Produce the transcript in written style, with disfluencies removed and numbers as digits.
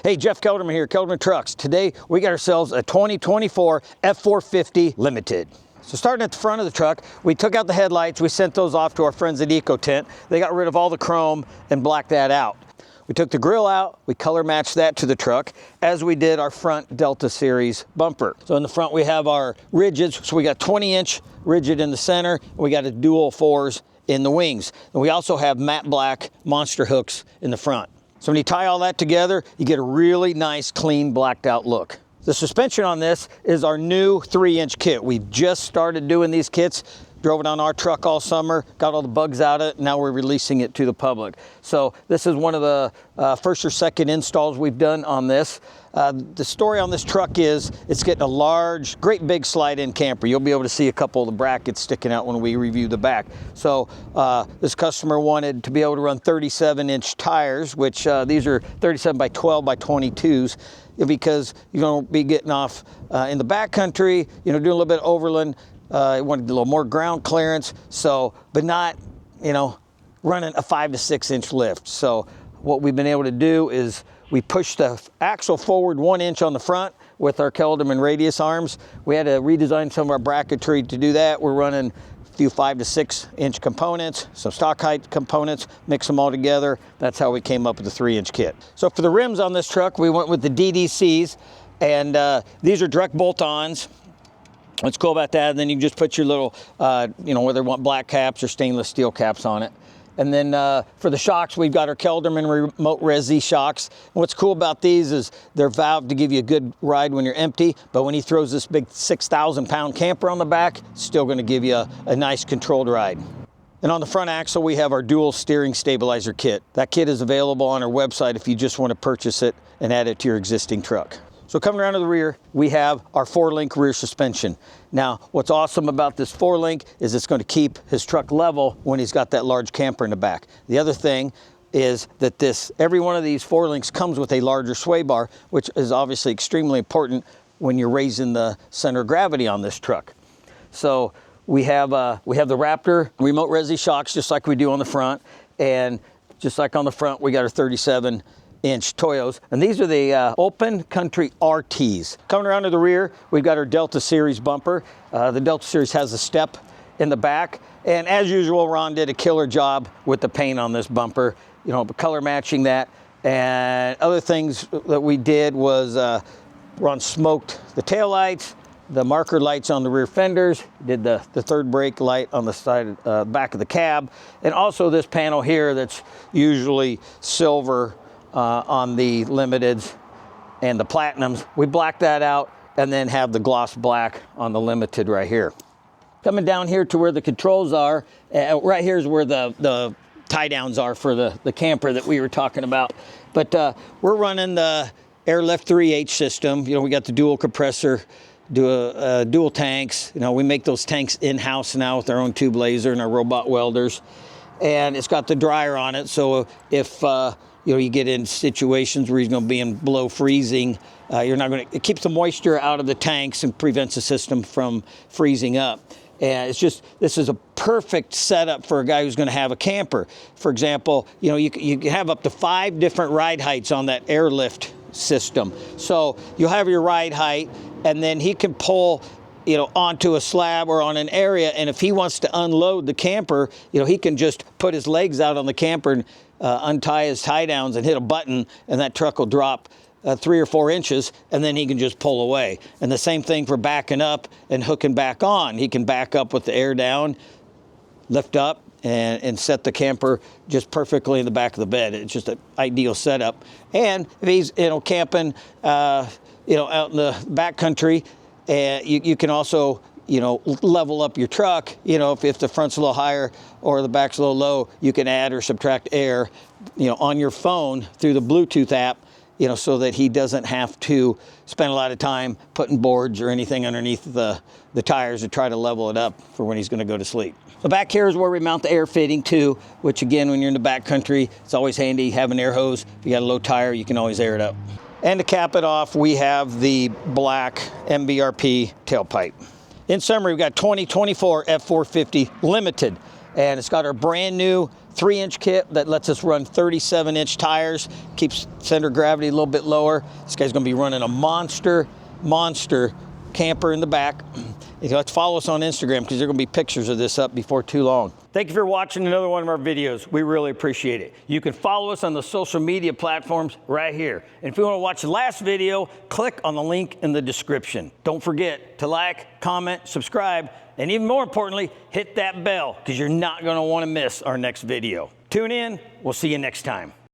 Hey, Jeff Kelderman here, Kelderman Trucks. Today we got ourselves a 2024 F-450 Limited. So starting at the front of the truck, we took out the headlights, we sent those off to our friends at Eco Tent. They got rid of all the chrome and blacked that out. We took the grill out, we color matched that to the truck, as we did our front Delta Series bumper. So in the front we have our rigids, so we got 20-inch rigid in the center, and we got a dual 4s in the wings. And we also have matte black monster hooks in the front. So when you tie all that together, you get a really nice, clean, blacked out look. The suspension on this is our new 3-inch kit. We just started doing these kits, drove it on our truck all summer, got all the bugs out of it, now we're releasing it to the public. So this is one of the first or second installs we've done on this. The story on this truck is it's getting a large, great big slide-in camper. You'll be able to see a couple of the brackets sticking out when we review the back. So this customer wanted to be able to run 37-inch tires, which these are 37 by 12 by 22s, because you're going to be getting off in the backcountry, doing a little bit of overland. Wanted a little more ground clearance, but not, running a 5 to 6 inch lift. So what we've been able to do is we pushed the axle forward 1 inch on the front with our Kelderman radius arms. We had to redesign some of our bracketry to do that. We're running a few 5 to 6 inch components, some stock height components, mix them all together. That's how we came up with the 3-inch kit. So for the rims on this truck, we went with the DDCs, and these are direct bolt-ons. What's cool about that, and then you just put your little, whether you want black caps or stainless steel caps on it. And then for the shocks, we've got our Kelderman remote resi shocks. And what's cool about these is they're valved to give you a good ride when you're empty, but when he throws this big 6,000-pound camper on the back, it's still gonna give you a nice controlled ride. And on the front axle, we have our dual steering stabilizer kit. That kit is available on our website if you just want to purchase it and add it to your existing truck. So coming around to the rear, we have our 4-link rear suspension. Now, what's awesome about this 4-link is it's going to keep his truck level when he's got that large camper in the back. The other thing is that every one of these 4-links comes with a larger sway bar, which is obviously extremely important when you're raising the center of gravity on this truck. So we have the Raptor remote resi shocks just like we do on the front, and just like on the front, we got our 37-inch Toyos, and these are the Open Country RTs. Coming around to the rear, we've got our Delta Series bumper. The Delta Series has a step in the back, and as usual, Ron did a killer job with the paint on this bumper, color matching that. And other things that we did was Ron smoked the tail lights, the marker lights on the rear fenders, did the third brake light on the side, back of the cab, and also this panel here that's usually silver on the Limiteds and the Platinums. We black that out and then have the gloss black on the Limited right here. Coming down here to where the controls are, right here is where the tie downs are for the camper that we were talking about. But we're running the Airlift 3H system. We got the dual compressor, dual tanks. We make those tanks in-house now with our own tube laser and our robot welders. And it's got the dryer on it, so if you get in situations where he's going to be in below freezing, it keeps the moisture out of the tanks and prevents the system from freezing up. And this is a perfect setup for a guy who's going to have a camper. For example, you can have up to 5 different ride heights on that airlift system. So you'll have your ride height, and then he can pull onto a slab or on an area, and if he wants to unload the camper, he can just put his legs out on the camper and untie his tie downs and hit a button, and that truck will drop 3 or 4 inches, and then he can just pull away. And the same thing for backing up and hooking back on. He can back up with the air down, lift up, and set the camper just perfectly in the back of the bed. It's just an ideal setup. And if he's camping out in the backcountry, you can also level up your truck. If the front's a little higher or the back's a little low, you can add or subtract air, on your phone through the Bluetooth app, so that he doesn't have to spend a lot of time putting boards or anything underneath the tires to try to level it up for when he's going to go to sleep. So back here is where we mount the air fitting too, which again, when you're in the backcountry, it's always handy. Have an air hose. If you got a low tire, you can always air it up. And to cap it off, we have the black MBRP tailpipe. In summary, we've got 2024 F-450 Limited. and it's got our brand new 3-inch kit that lets us run 37-inch tires, keeps center of gravity a little bit lower. This guy's gonna be running a monster camper in the back. If you like to follow us on Instagram, because there are gonna be pictures of this up before too long. Thank you for watching another one of our videos. We really appreciate it. You can follow us on the social media platforms right here. And if you wanna watch the last video, click on the link in the description. Don't forget to like, comment, subscribe, and even more importantly, hit that bell, because you're not gonna wanna miss our next video. Tune in, we'll see you next time.